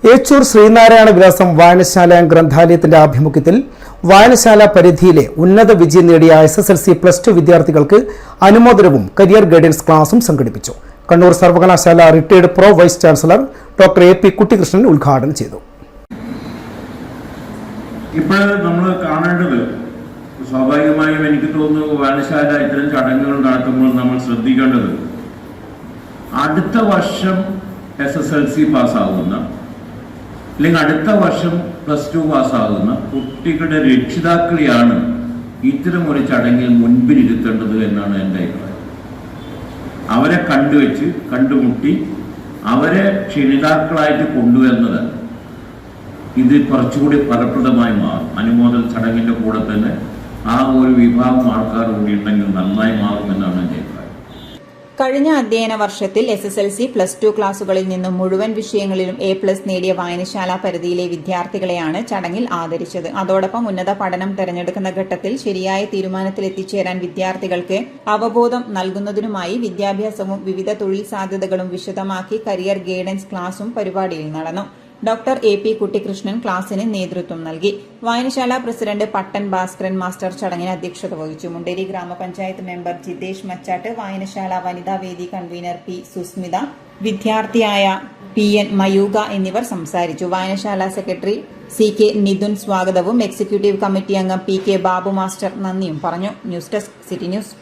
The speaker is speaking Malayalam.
ഏച്ചൂർ ശ്രീനാരായണ വിലാസം വായനശാല ഗ്രന്ഥാലയത്തിന്റെ ആഭിമുഖ്യത്തിൽ വായനശാല പരിധിയിലെ ഉന്നത വിജയം നേടിയ SSLC +2 വിദ്യാർത്ഥികൾക്ക് അനുമോദനവും കരിയർ ഗൈഡൻസ് ക്ലാസും സംഘടിപ്പിച്ചു. കണ്ണൂർ സർവകലാശാല retired pro vice chancellor doctor AP Kuttikrishnan ഉദ്ഘാടനം ചെയ്തു. ഇപ്പോൾ നമ്മൾ കാണേണ്ടത് സ്വാഭാവികമായും എനിക്ക് തോന്നുന്നു വായനശാല ഇത്തരം ചടങ്ങുകൾ നടത്തുമ്പോൾ നമ്മൾ ശ്രദ്ധിക്കേണ്ടത് അടുത്ത വർഷം SSLC പാസ്സാകുന്ന അല്ലെങ്കിൽ അടുത്ത വർഷം +2 പാസ്സാകുന്ന കുട്ടികളുടെ രക്ഷിതാക്കളെയാണ് ഇത്തരം ഒരു ചടങ്ങിൽ മുൻപിലിരുത്തേണ്ടത് എന്നാണ് എൻ്റെ അഭിപ്രായം. അവരെ കണ്ടുമുട്ടി അവരെ ക്ഷണിതാക്കളായിട്ട് കൊണ്ടുവരുന്നത് ഇത് കുറച്ചുകൂടി ഫലപ്രദമായി മാറും. അനുമോദന ചടങ്ങിൻ്റെ കൂടെ തന്നെ ആ ഒരു വിഭാഗം ആൾക്കാർ കൂടി ഉണ്ടെങ്കിൽ നന്നായി മാറുമെന്നാണ് എൻ്റെ അഭിപ്രായം. കഴിഞ്ഞ അധ്യയന വർഷത്തിൽ SSLC +2 ക്ലാസുകളിൽ നിന്നും മുഴുവൻ വിഷയങ്ങളിലും A+ നേടിയ വായനശാല പരിധിയിലെ വിദ്യാർത്ഥികളെയാണ് ചടങ്ങിൽ ആദരിച്ചത്. അതോടൊപ്പം ഉന്നത പഠനം തെരഞ്ഞെടുക്കുന്ന ഘട്ടത്തിൽ ശരിയായ തീരുമാനത്തിൽ എത്തിച്ചേരാൻ വിദ്യാർത്ഥികൾക്ക് അവബോധം നൽകുന്നതിനുമായി വിദ്യാഭ്യാസവും വിവിധ തൊഴിൽ സാധ്യതകളും വിശദമാക്കി കരിയർ ഗൈഡൻസ് ക്ലാസും പരിപാടിയിൽ നടന്നു. ഡോക്ടർ AP കുട്ടികൃഷ്ണൻ ക്ലാസിന് നേതൃത്വം നൽകി. വായനശാല പ്രസിഡന്റ് പട്ടൻ ഭാസ്കരൻ മാസ്റ്റർ ചടങ്ങിന് അധ്യക്ഷത വഹിച്ചു. മുണ്ടേരി ഗ്രാമപഞ്ചായത്ത് മെമ്പർ ജിതേഷ് മച്ചാട്ട്, വായനശാല വനിതാ വേദി കൺവീനർ P സുസ്മിത, വിദ്യാർത്ഥിയായ PN മയൂക എന്നിവർ സംസാരിച്ചു. വായനശാല സെക്രട്ടറി CK നിതുൻ സ്വാഗതവും എക്സിക്യൂട്ടീവ് കമ്മിറ്റി അംഗം PK ബാബു മാസ്റ്റർ നന്ദിയും പറഞ്ഞു. News desk city news.